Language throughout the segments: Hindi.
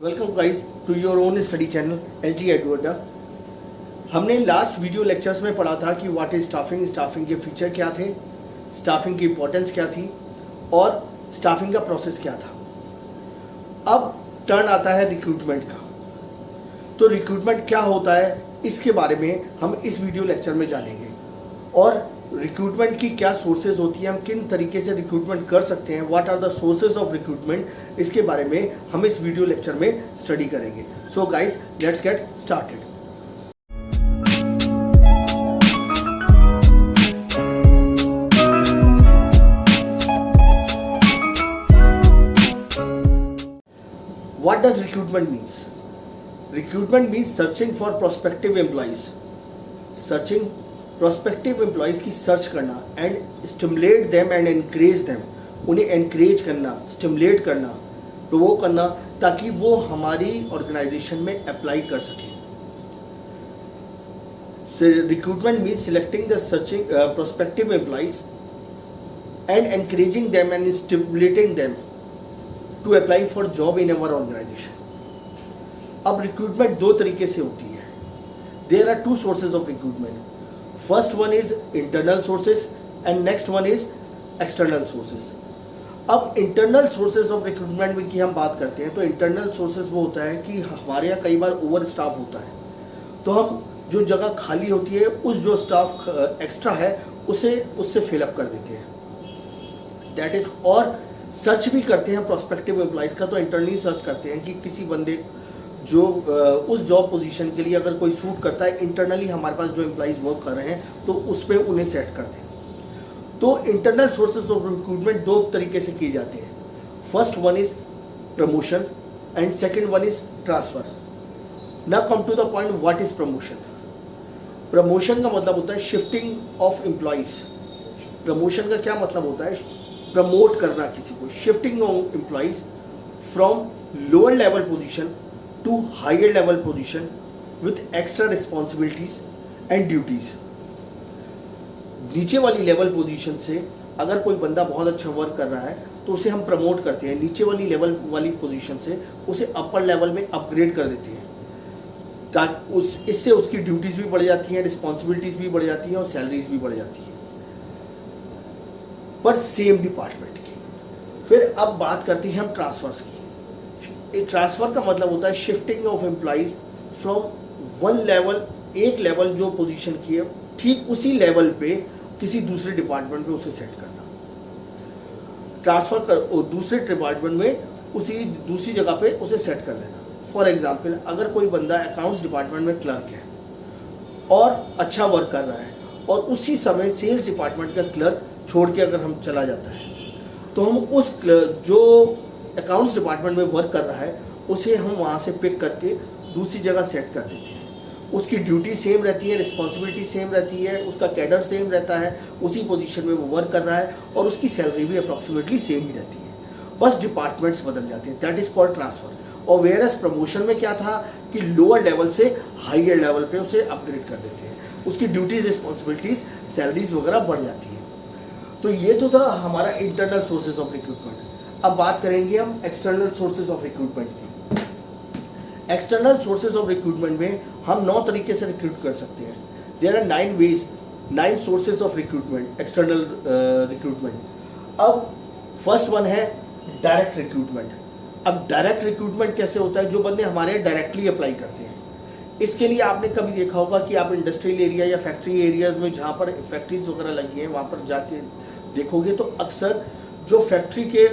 Welcome guys to your own study channel SD Edwarda. हमने लास्ट वीडियो लेक्चर्स में पढ़ा था कि व्हाट इज स्टाफिंग, स्टाफिंग के फीचर क्या थे, स्टाफिंग की इंपॉर्टेंस क्या थी और स्टाफिंग का प्रोसेस क्या था। अब टर्न आता है रिक्रूटमेंट का। तो रिक्रूटमेंट क्या होता है इसके बारे में हम इस वीडियो लेक्चर में जानेंगे और रिक्रूटमेंट की क्या सोर्सेज होती है, हम किन तरीके से रिक्रूटमेंट कर सकते हैं, what are the sources of recruitment, इसके बारे में हम इस वीडियो लेक्चर में स्टडी करेंगे। So guys let's get started. What does recruitment means? Recruitment means searching for prospective employees. Searching prospective employees की सर्च करना and stimulate them and encourage them. उन्हें encourage करना, stimulate करना, provoke करना ताकि वो हमारी organization में apply कर सकें. So recruitment means selecting the searching prospective employees and encouraging them and stimulating them to apply for job in our organization. अब रिक्रूटमेंट दो तरीके से होती है. There are two sources of recruitment. First one is internal sources and next one is external sources. अब internal sources of recruitment में की हम बात करते हैं तो internal sources वो होता है कि हमारे यहाँ कई बार ओवर स्टाफ होता है, तो हम जो जगह खाली होती है उस जो स्टाफ एक्स्ट्रा है उससे फिलअप कर देते हैं. दैट इज, और सर्च भी करते हैं प्रोस्पेक्टिव एम्प्लॉइज का. तो इंटरनली सर्च करते हैं कि किसी बंदे जो उस जॉब पोजीशन के लिए अगर कोई सूट करता है, इंटरनली हमारे पास जो एम्प्लॉइज वर्क कर रहे हैं तो उस पर उन्हें सेट कर दें. तो इंटरनल सोर्सेज ऑफ रिक्रूटमेंट दो तरीके से किए जाते हैं. First one is promotion and second one is transfer. Now come to the point, what is promotion. Promotion का मतलब होता है शिफ्टिंग ऑफ एम्प्लॉइज. प्रमोशन का क्या मतलब होता है? प्रमोट करना किसी को. Shifting of employees from lower level position to higher level position with extra responsibilities and duties. नीचे वाली लेवल पोजीशन से अगर कोई बंदा बहुत अच्छा वर्क कर रहा है तो उसे हम प्रमोट करते हैं. नीचे वाली लेवल वाली पोजीशन से उसे अपर लेवल में अपग्रेड कर देते हैं ताकि इससे उसकी ड्यूटीज भी बढ़ जाती हैं, रिस्पॉन्सिबिलिटीज भी बढ़ जाती हैं और सैलरीज भी बढ़ जाती है, पर सेम डिपार्टमेंट की. फिर अब बात करते हैं हम ट्रांसफर्स की. ट्रांसफर का मतलब होता है shifting of employees from one level, एक लेवल जो पोजीशन की है ठीक उसी लेवल पे किसी दूसरे डिपार्टमेंट में उसे सेट करना. ट्रांसफर कर दूसरे डिपार्टमेंट में उसी दूसरी जगह पे उसे सेट कर देना. फॉर एग्जांपल, अगर कोई बंदा अकाउंट्स डिपार्टमेंट में क्लर्क है और अच्छा वर्क कर रहा है और उसी समय सेल्स डिपार्टमेंट का क्लर्क छोड़ के अगर हम चला जाता है तो हम उस जो अकाउंट्स डिपार्टमेंट में वर्क कर रहा है उसे हम वहाँ से पिक करके दूसरी जगह सेट कर देते हैं. उसकी ड्यूटी सेम रहती है, रिस्पॉन्सिबिलिटी सेम रहती है, उसका कैडर सेम रहता है, उसी पोजीशन में वो वर्क कर रहा है और उसकी सैलरी भी अप्रॉक्सीमेटली सेम ही रहती है, बस डिपार्टमेंट्स बदल जाते हैं. That is called transfer. और वेयरएस प्रमोशन में क्या था कि लोअर लेवल से हायर लेवल पे उसे अपग्रेड कर देते हैं, उसकी ड्यूटीज, रिस्पॉन्सिबिलिटीज, सैलरीज वगैरह बढ़ जाती है. तो ये तो था हमारा इंटरनल सोर्सेज ऑफ रिक्रूटमेंट. अब बात करेंगे हम एक्सटर्नल सोर्सेज ऑफ रिक्रूटमेंट की. एक्सटर्नल सोर्सेज ऑफ रिक्रूटमेंट में हम 9 तरीके से रिक्रूट कर सकते हैं. There are 9 ways, 9 sources of recruitment, external recruitment. अब फर्स्ट वन है डायरेक्ट रिक्रूटमेंट. अब डायरेक्ट रिक्रूटमेंट कैसे होता है? जो बंदे हमारे डायरेक्टली अप्लाई करते हैं. इसके लिए आपने कभी देखा होगा कि आप इंडस्ट्रियल एरिया या फैक्ट्री एरियाज में जहाँ पर फैक्ट्रीज वगैरह लगी हैं वहाँ पर जाके देखोगे तो अक्सर जो फैक्ट्री के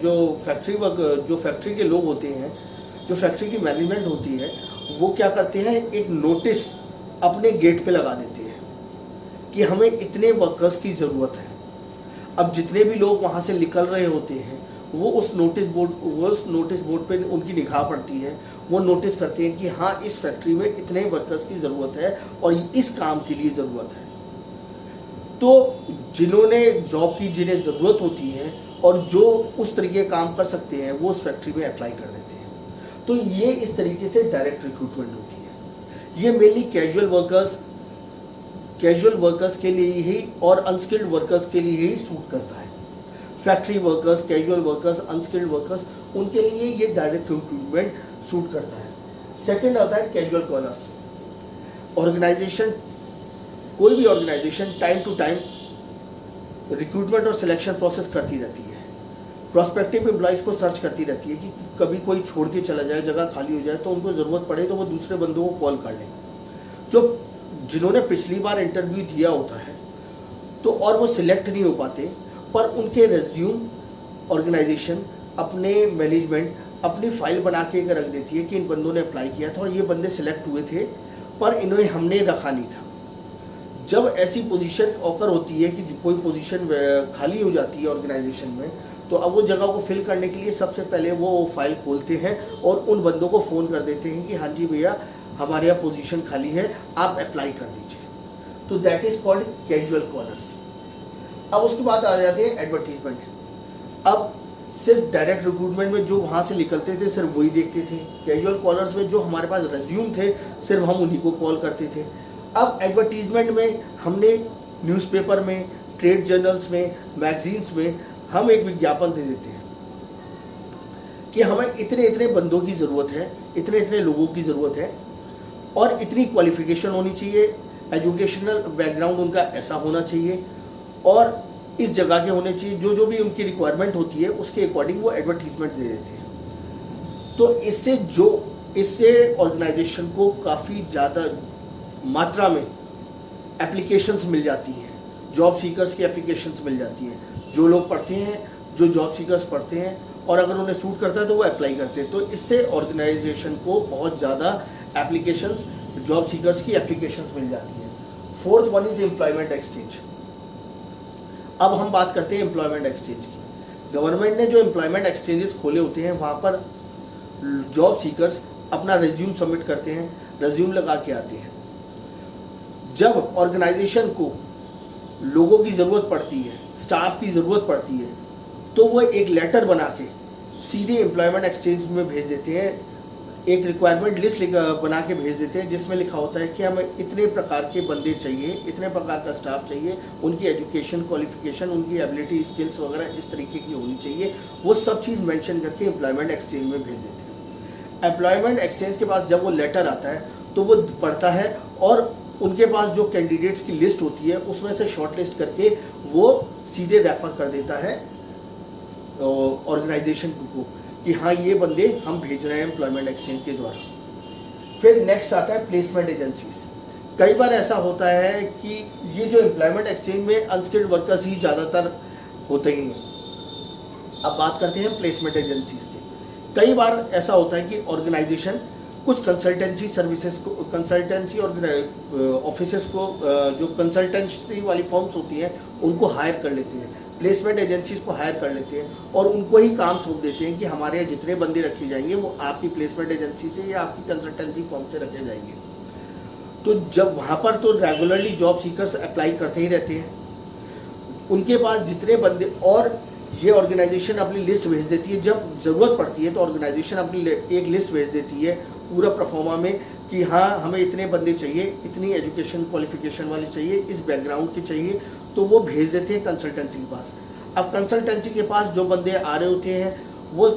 जो फैक्ट्री के लोग होते हैं, जो फैक्ट्री की मैनेजमेंट होती है, वो क्या करते हैं, एक नोटिस अपने गेट पे लगा देते हैं कि हमें इतने वर्कर्स की ज़रूरत है. अब जितने भी लोग वहाँ से निकल रहे होते हैं वो उस नोटिस बोर्ड पे उनकी निगाह पड़ती है. वो नोटिस करते हैं कि हाँ, इस फैक्ट्री में इतने वर्कर्स की ज़रूरत है और इस काम के लिए ज़रूरत है. तो जिन्होंने जॉब की जिन्हें ज़रूरत होती है और जो उस तरीके काम कर सकते हैं वो उस फैक्ट्री में अप्लाई कर देते हैं. तो ये इस तरीके से डायरेक्ट रिक्रूटमेंट होती है. ये मेनली कैजुअल वर्कर्स के लिए ही और अनस्किल्ड वर्कर्स के लिए ही सूट करता है. Factory workers, casual workers, unskilled workers, उनके लिए ये डायरेक्ट रिक्रूटमेंट सूट करता है। सेकंड आता है कैजुअल कॉलर्स। ऑर्गेनाइजेशन, कोई भी organization time to time recruitment और सिलेक्शन प्रोसेस करती रहती है, प्रोस्पेक्टिव एम्प्लॉइज को सर्च करती रहती है कि कभी कोई छोड़ के चला जाए, जगह खाली हो जाए, तो उनको ज़रूरत पड़े तो वो दूसरे बंदों को कॉल कर लें जो जिन्होंने पिछली बार इंटरव्यू दिया होता है, तो और वो सिलेक्ट नहीं हो पाते, पर उनके रेज्यूम ऑर्गेनाइजेशन, अपने मैनेजमेंट अपनी फाइल बना के रख देती है कि इन बंदों ने अप्लाई किया था और ये बंदे सिलेक्ट हुए थे, पर इन्हें हमने रखा नहीं था। जब ऐसी पोजीशन ऑफर होती है कि कोई पोजीशन खाली हो जाती है ऑर्गेनाइजेशन में, तो अब वो जगह को फिल करने के लिए सबसे पहले वो फाइल खोलते हैं और उन बंदों को फ़ोन कर देते हैं कि हाँ जी भैया, हमारे यहाँ पोजीशन खाली है, आप अप्लाई कर दीजिए। तो that is called casual callers. अब उसके बाद आ जाते हैं एडवर्टीजमेंट। अब सिर्फ डायरेक्ट रिक्रूटमेंट में जो वहाँ से निकलते थे सिर्फ वही देखते थे, कैजुअल कॉलर्स में जो हमारे पास रेज्यूम थे सिर्फ हम उन्हीं को कॉल करते थे। अब एडवर्टीजमेंट में हमने न्यूज़पेपर में, ट्रेड जर्नल्स में, मैगजीन्स में हम एक विज्ञापन दे देते हैं कि हमें इतने इतने बंदों की ज़रूरत है, इतने इतने लोगों की ज़रूरत है और इतनी क्वालिफिकेशन होनी चाहिए, एजुकेशनल बैकग्राउंड उनका ऐसा होना चाहिए और इस जगह के होने चाहिए, जो जो भी उनकी रिक्वायरमेंट होती है उसके अकॉर्डिंग वो एडवर्टीजमेंट दे देते हैं। तो इससे ऑर्गेनाइजेशन को काफ़ी ज़्यादा मात्रा में एप्लीकेशंस मिल जाती हैं, जॉब सीकर्स की एप्लीकेशंस मिल जाती हैं। जो लोग पढ़ते हैं, जो जॉब सीकर्स पढ़ते हैं और अगर उन्हें सूट करता है तो वो अप्लाई करते हैं। तो इससे ऑर्गेनाइजेशन को बहुत ज़्यादा एप्लीकेशंस, जॉब सीकर्स की एप्लीकेशंस मिल जाती हैं। Fourth one is employment exchange. अब हम बात करते हैं एम्प्लॉयमेंट एक्सचेंज की। गवर्नमेंट ने जो एम्प्लॉयमेंट एक्सचेंजेस खोले होते हैं वहाँ पर जॉब सीकर्स अपना रेज्यूम सबमिट करते हैं, रेज्यूम लगा के आते हैं। जब ऑर्गेनाइजेशन को लोगों की ज़रूरत पड़ती है, स्टाफ की ज़रूरत पड़ती है, तो वो एक लेटर बना के सीधे एम्प्लॉयमेंट एक्सचेंज में भेज देते हैं। एक रिक्वायरमेंट लिस्ट बना के भेज देते हैं जिसमें लिखा होता है कि हमें इतने प्रकार के बंदे चाहिए, इतने प्रकार का स्टाफ चाहिए, उनकी एजुकेशन, क्वालिफिकेशन, उनकी एबिलिटी, स्किल्स वगैरह इस तरीके की होनी चाहिए। वो सब चीज़ मेंशन करके एम्प्लॉयमेंट एक्सचेंज में भेज देते हैं। एम्प्लॉयमेंट एक्सचेंज के पास जब वो लेटर आता है तो वो पढ़ता है और उनके पास जो कैंडिडेट्स की लिस्ट होती है उसमें से शॉर्ट लिस्ट करके वो सीधे रेफर कर देता है ऑर्गेनाइजेशन को कि हाँ ये बंदे हम भेज रहे हैं एम्प्लॉयमेंट एक्सचेंज के द्वारा। फिर नेक्स्ट आता है प्लेसमेंट एजेंसीज। कई बार ऐसा होता है कि ये जो एम्प्लॉयमेंट एक्सचेंज में अनस्किल्ड वर्कर्स ही ज़्यादातर होते ही हैं। अब बात करते हैं प्लेसमेंट एजेंसीज की। कई बार ऐसा होता है कि ऑर्गेनाइजेशन कुछ कंसल्टेंसी सर्विसेज को, कंसल्टेंसी ऑफिसेस को, जो कंसल्टेंसी वाली फर्म्स होती हैं उनको हायर कर लेते हैं, प्लेसमेंट एजेंसीज को हायर कर लेते हैं और उनको ही काम सौंप देते हैं कि हमारे यहाँ जितने बंदे रखे जाएंगे वो आपकी प्लेसमेंट एजेंसी से या आपकी कंसल्टेंसी फर्म से रखे जाएंगे। तो जब वहाँ पर तो रेगुलरली जॉब सीकर्स अप्लाई करते ही रहते हैं, उनके पास जितने बंदे, और ये ऑर्गेनाइजेशन अपनी लिस्ट भेज देती है। जब ज़रूरत पड़ती है तो ऑर्गेनाइजेशन अपनी एक लिस्ट भेज देती है पूरा परफॉर्मा में कि हाँ हमें इतने बंदे चाहिए, इतनी एजुकेशन क्वालिफिकेशन वाले चाहिए, इस बैकग्राउंड के चाहिए, तो वो भेज देते हैं कंसल्टेंसी के पास। अब कंसल्टेंसी के पास जो बंदे आ रहे होते हैं वो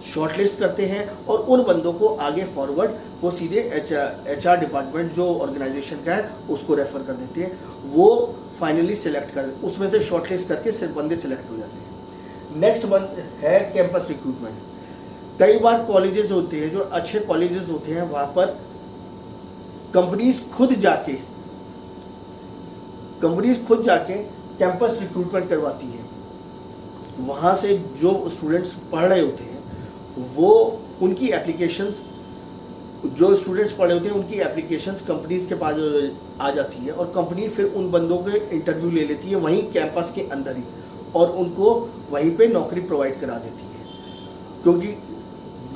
शॉर्टलिस्ट करते हैं और उन बंदों को आगे फॉरवर्ड वो सीधे HR डिपार्टमेंट जो ऑर्गेनाइजेशन का है उसको रेफर कर देते हैं। वो फाइनली सिलेक्ट कर, उसमें से शॉर्टलिस्ट करके सिर्फ बंदे सिलेक्ट हो जाते हैं। नेक्स्ट वन है कैंपस रिक्रूटमेंट। कई बार कॉलेजेस होते हैं, जो अच्छे कॉलेजेस होते हैं वहाँ पर कंपनीज खुद जाके कैंपस रिक्रूटमेंट करवाती है। वहाँ से जो स्टूडेंट्स पढ़ रहे होते हैं वो उनकी एप्लीकेशंस, जो स्टूडेंट्स पढ़े होते हैं उनकी एप्लीकेशंस कंपनीज के पास आ जाती है और कंपनी फिर उन बंदों के इंटरव्यू ले लेती है वहीं कैंपस के अंदर ही और उनको वहीं पे नौकरी प्रोवाइड करा देती है। क्योंकि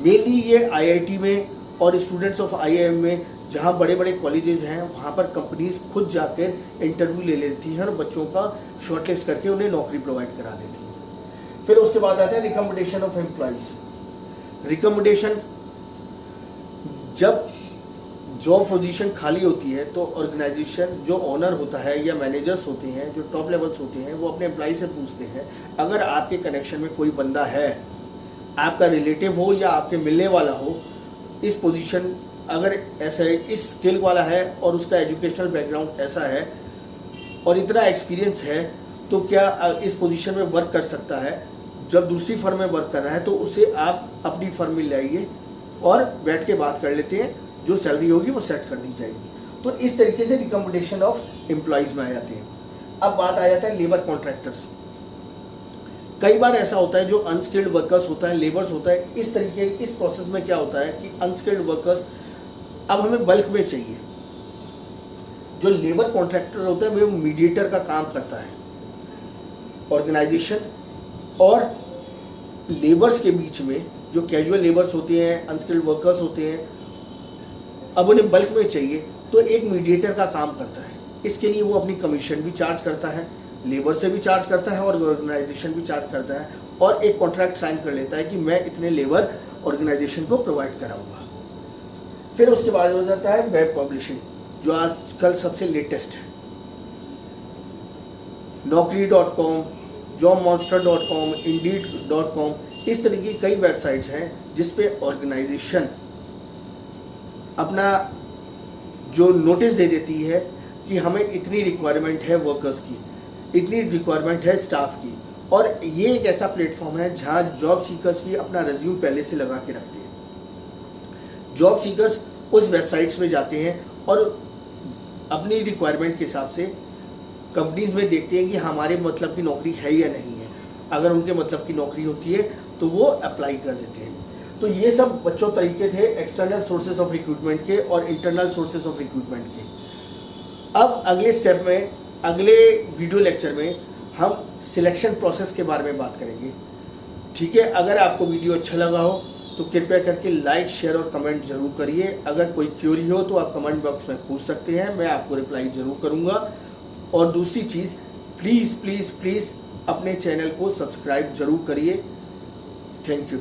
मेनली ये IIT में और स्टूडेंट्स ऑफ IIM में जहाँ बड़े बड़े कॉलेजेस हैं वहाँ पर कंपनीज खुद जाकर इंटरव्यू ले लेती हैं और बच्चों का शॉर्टलिस्ट करके उन्हें नौकरी प्रोवाइड करा देती है। फिर उसके बाद आता है रिकमेंडेशन ऑफ एम्प्लॉइज। रिकमेंडेशन, जब जॉब पोजीशन खाली होती है तो ऑर्गेनाइजेशन जो ओनर होता है या मैनेजर्स होते हैं, जो टॉप लेवल्स होते हैं, वो अपने एम्प्लॉय से पूछते हैं अगर आपके कनेक्शन में कोई बंदा है आपका रिलेटिव हो या आपके मिलने वाला हो, इस पोजीशन अगर ऐसा है, इस स्किल वाला है और उसका एजुकेशनल बैकग्राउंड ऐसा है और इतना एक्सपीरियंस है, तो क्या इस पोजीशन में वर्क कर सकता है। जब दूसरी फर्म में वर्क कर रहा है तो उसे आप अपनी फर्म में लाइए और बैठ के बात कर लेते हैं, जो सैलरी होगी वो सेट कर दी जाएगी। तो इस तरीके से रिकमेंडेशन ऑफ एम्प्लॉयज में आ जाते हैं। अब बात आ जाता है लेबर कॉन्ट्रैक्टर्स। कई बार ऐसा होता है जो अनस्किल्ड वर्कर्स होता है, लेबर्स होता है, इस तरीके इस प्रोसेस में क्या होता है कि अनस्किल्ड वर्कर्स अब हमें बल्क में चाहिए। जो लेबर कॉन्ट्रैक्टर होता है वो मीडिएटर का काम करता है ऑर्गेनाइजेशन और लेबर्स के बीच में। जो कैजुअल लेबर्स होते हैं, अनस्किल्ड वर्कर्स होते हैं, अब उन्हें बल्क में चाहिए तो एक मीडिएटर का काम करता है। इसके लिए वो अपनी कमीशन भी चार्ज करता है, लेबर से भी चार्ज करता है और ऑर्गेनाइजेशन भी चार्ज करता है और एक कॉन्ट्रैक्ट साइन कर लेता है कि मैं इतने लेबर ऑर्गेनाइजेशन को प्रोवाइड कराऊंगा। फिर उसके बाद हो जाता है वेब पब्लिशिंग, जो आजकल सबसे लेटेस्ट है। naukri.com, jobmonster.com, indeed.com, इस तरह की कई वेबसाइट्स हैं जिसपे ऑर्गेनाइजेशन अपना जो नोटिस दे देती है कि हमें इतनी रिक्वायरमेंट है वर्कर्स की, इतनी रिक्वायरमेंट है स्टाफ की। और ये एक ऐसा प्लेटफॉर्म है जहां जॉब सीकर्स भी अपना रिज्यूम पहले से लगा के रखते हैं। जॉब सीकर्स उस वेबसाइट्स में जाते हैं और अपनी रिक्वायरमेंट के हिसाब से कंपनीज में देखते हैं कि हमारे मतलब की नौकरी है या नहीं है। अगर उनके मतलब की नौकरी होती है तो वो अप्लाई कर देते हैं। तो ये सब बच्चों तरीके थे एक्सटर्नल सोर्सेज ऑफ रिक्रूटमेंट के और इंटरनल सोर्सेज ऑफ रिक्रूटमेंट के। अब अगले स्टेप में, अगले वीडियो लेक्चर में हम सिलेक्शन प्रोसेस के बारे में बात करेंगे। ठीक है, अगर आपको वीडियो अच्छा लगा हो तो कृपया करके लाइक, शेयर और कमेंट जरूर करिए। अगर कोई क्यूरी हो तो आप कमेंट बॉक्स में पूछ सकते हैं, मैं आपको रिप्लाई जरूर करूंगा। और दूसरी चीज़, प्लीज़ प्लीज़ प्लीज़ अपने चैनल को सब्सक्राइब जरूर करिए। Thank you.